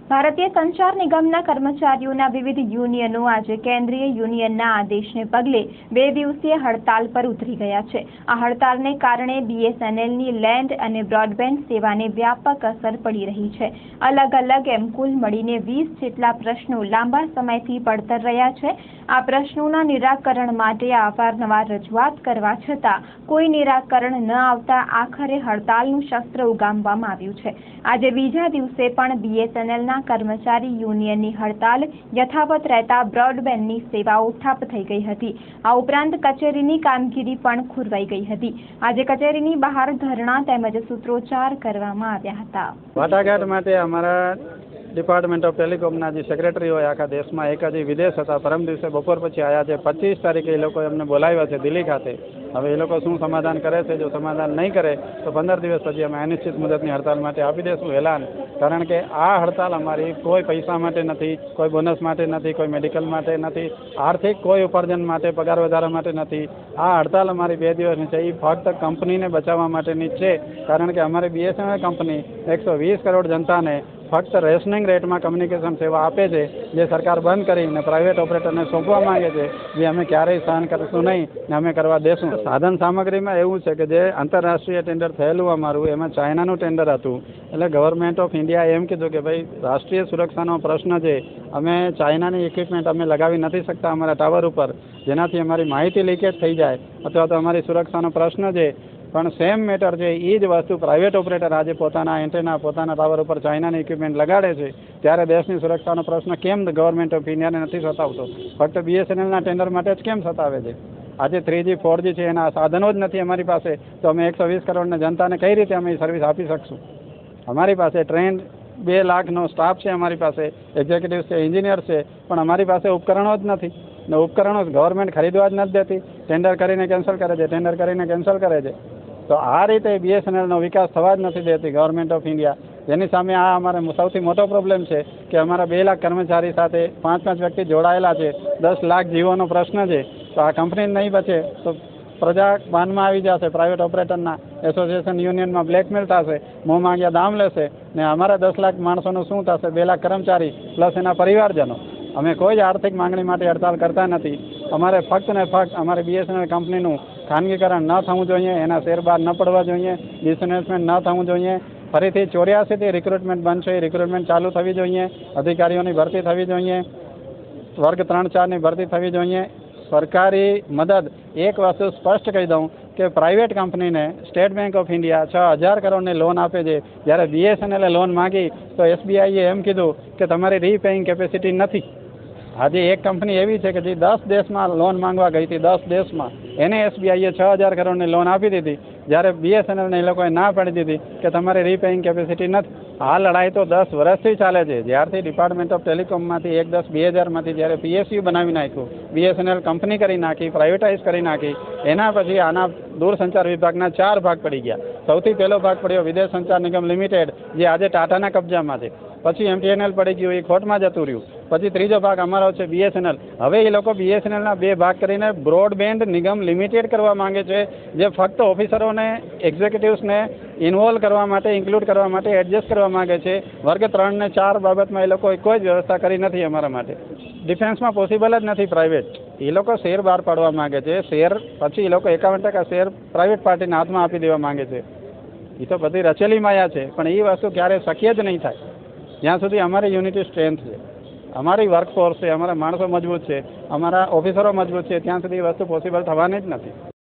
ભારતીય સંચાર નિગમના કર્મચારીઓના વિવિધ યુનિયનો આજે કેન્દ્રીય યુનિયનના આદેશને પગલે 2 દિવસીય હડતાલ પર ઉતરી ગયા છે। આ હડતાલને કારણે બીએસએનએલની લેન્ડ અને બ્રોડબેન્ડ સેવાને વ્યાપક અસર પડી રહી છે। અલગ અલગ એમ કુલ મળીને 20 જેટલા પ્રશ્નો લાંબા સમયથી પડતર રહ્યા છે। આ પ્રશ્નોના નિરાકરણ માટે અવારનવાર રજૂઆત કરવા છતાં કોઈ નિરાકરણ ન આવતા આખરે હડતાલનું શસ્ત્ર ઉગામવામાં આવ્યું છે। આજે બીજા દિવસે પણ બીએસએનએલના કર્મચારી યુનિયનની હડતાલ યથાવત રહેતા બ્રોડબેન્ડની સેવાઓ ઠપ થઈ ગઈ હતી। આ ઉપરાંત કચેરીની કામગીરી પણ ખોરવાઈ ગઈ હતી। આજે કચેરીની બહાર ધરણા તેમજ સૂત્રોચ્ચાર કરવામાં આવ્યા હતા। વાટાઘાટ માટે અમારા ડિપાર્ટમેન્ટ ઓફ ટેલિકોમના જે સેક્રેટરી હોય આખા દેશમાં એક હજી વિદેશ હતા, પરમ દિવસે બપોર પછી આવ્યા છે। 25 તારીખે એ લોકો એમને બોલાવ્યા છે દિલ્હી ખાતે। હવે એ લોકો શું સમાધાન કરે છે, જો સમાધાન નહીં કરે તો 15 દિવસ પછી અમે અનિશ્ચિત મુદતની હડતાલ માટે આપી દઈશું એલાન। કારણ કે આ હડતાલ અમારી કોઈ પૈસા માટે નથી, કોઈ બોનસ માટે નથી, કોઈ મેડિકલ માટે નથી, આર્થિક કોઈ ઉપાર્જન માટે, પગાર વધારા માટે નથી। આ હડતાલ અમારી 2 દિવસની છે, એ ફક્ત કંપનીને બચાવવા માટેની જ છે। કારણ કે અમારી બીએસએનએલ કંપની 120 કરોડ જનતાને ફક્ત રેશનિંગ રેટમાં કમ્યુનિકેશન સેવા આપે છે, જે સરકાર બંધ કરીને પ્રાઇવેટ ઓપરેટરને સોંપવા માંગે છે, જે અમે ક્યારેય સહન કરીશું નહીં ને અમે કરવા દેશું। સાધન સામગ્રીમાં એવું છે કે જે આંતરરાષ્ટ્રીય ટેન્ડર થયેલું અમારું, એમાં ચાઇનાનું ટેન્ડર હતું। એટલે ગવર્મેન્ટ ઓફ ઇન્ડિયાએ એમ કીધું કે ભાઈ રાષ્ટ્રીય સુરક્ષાનો પ્રશ્ન છે, અમે ચાઇનાની ઇક્વિપમેન્ટ અમે લગાવી નથી શકતા અમારા ટાવર ઉપર, જેનાથી અમારી માહિતી લીકેજ થઈ જાય અથવા તો અમારી સુરક્ષાનો પ્રશ્ન છે। પણ સેમ મેટર છે એ જ વસ્તુ પ્રાઇવેટ ઓપરેટર આજે પોતાના એન્ટેના પોતાના ટાવર ઉપર ચાઇનાની ઇક્વિપમેન્ટ લગાડે છે, ત્યારે દેશની સુરક્ષાનો પ્રશ્ન કેમ ગવર્મેન્ટ ઓફ ઇન્ડિયાને નથી સતાવતો? ફક્ત બીએસએનએલના ટેન્ડર માટે જ કેમ સતાવે છે? આજે 3G 4G છે, એના સાધનો જ નથી અમારી પાસે, તો અમે 120 કરોડની જનતાને કઈ રીતે અમે સર્વિસ આપી શકશું? અમારી પાસે ટ્રેન્ડ 2 લાખનો સ્ટાફ છે, અમારી પાસે એક્ઝિક્યુટિવ્સ છે, એન્જિનિયર છે, પણ અમારી પાસે ઉપકરણો જ નથી ને ઉપકરણો ગવર્મેન્ટ ખરીદવા જ નથી દેતી। ટેન્ડર કરીને કેન્સલ કરે છે, ટેન્ડર કરીને કેન્સલ કરે છે। તો આ રીતે બીએસએનએલનો વિકાસ થવા જ નથી દેતી ગવર્મેન્ટ ઓફ ઇન્ડિયા। જેની સામે આ અમારે સૌથી મોટો પ્રોબ્લેમ છે કે અમારા 2 લાખ કર્મચારી સાથે 5 વ્યક્તિ જોડાયેલા છે, 10 લાખ જીવોનો પ્રશ્ન છે। તો આ કંપની નહીં બચે તો પ્રજા બાનમાં આવી જશે, પ્રાઇવેટ ઓપરેટરના એસોસિએશન યુનિયનમાં બ્લેકમેલ થશે, મોં માંગ્યા દામ લેશે ને અમારા 10 લાખ માણસોનું શું થશે? 2 લાખ કર્મચારી પ્લસ એના પરિવારજનો। અમે કોઈ જ આર્થિક માંગણી માટે હડતાલ કરતા નથી। અમારે ફક્ત ને ફક્ત અમારી બીએસએનએલ કંપનીનું ખાનગીકરણ ન થવું જોઈએ, એના શેર બહાર ન પડવા જોઈએ, ડિસઇન્વેસ્ટમેન્ટ ન થવું જોઈએ। ફરીથી 84થી રિક્રુટમેન્ટ બંધ છે, રિક્રુટમેન્ટ ચાલુ થવી જોઈએ, અધિકારીઓની ભરતી થવી જોઈએ, વર્ગ 3-4ની ભરતી થવી જોઈએ। સરકારી મદદ એક વસ્તુ સ્પષ્ટ કહી દઉં કે પ્રાઇવેટ કંપનીને સ્ટેટ બેંક ઓફ ઇન્ડિયા 6000 કરોડની લોન આપે છે, જ્યારે બીએસએનએલે લોન માગી તો એસબીઆઈએ એમ કીધું કે તમારી રીપેઇંગ કેપેસિટી નથી। આજે એક કંપની એવી છે કે જે 10 દેશમાં લોન માંગવા ગઈ હતી, 10 દેશમાં, એને એસબીઆઈએ 6000 કરોડની લોન આપી દીધી, જ્યારે બીએસએનએલને એ લોકોએ ના પાડી દીધી કે તમારી રીપેઇંગ કેપેસિટી નથી। આ લડાઈ તો 10 વર્ષથી ચાલે છે। જ્યારથી ડિપાર્ટમેન્ટ ઓફ ટેલિકોમમાંથી 1/10/2000માંથી જ્યારે પીએસયુ બનાવી નાખ્યું, બીએસએનએલ કંપની કરી નાખી, પ્રાઇવેટાઇઝ કરી નાખી, એના પછી આના દૂરસંચાર વિભાગના 4 ભાગ પડી ગયા। સૌથી પહેલો ભાગ પડ્યો વિદેશ સંચાર નિગમ લિમિટેડ, જે આજે ટાટાના કબજામાં છે। પછી એમટીએનએલ પડી ગયું, એ ખોટમાં જતું રહ્યું। પછી ત્રીજો ભાગ અમારો છે બીએસએનએલ। હવે એ લોકો બીએસએનએલના 2 ભાગ કરીને બ્રોડબેન્ડ નિગમ લિમિટેડ કરવા માંગે છે, જે ફક્ત ઓફિસરોને એક્ઝિક્યુટિવ્સને ઇન્વોલ્વ કરવા માટે, ઇન્ક્લુડ કરવા માટે, એડજસ્ટ કરવા માંગે છે। વર્ગ 3 ને 4 બાબતમાં એ લોકોએ કોઈ જ વ્યવસ્થા કરી નથી અમારા માટે। ડિફેન્સમાં પોસિબલ જ નથી પ્રાઇવેટ, એ લોકો શેર બહાર પાડવા માંગે છે। શેર પછી એ લોકો 51% શેર પ્રાઇવેટ પાર્ટીના હાથમાં આપી દેવા માંગે છે। એ તો બધી રચેલી માયા છે, પણ એ વસ્તુ ક્યારે શક્ય જ નહીં થાય જ્યાં સુધી અમારી યુનિટી સ્ટ્રેન્થ છે, અમારી વર્કફોર્સ છે, અમારા માણસો મજબૂત છે, અમારા ઓફિસરો મજબૂત છે, ત્યાં સુધી એ વસ્તુ પોસિબલ થવાની જ નથી।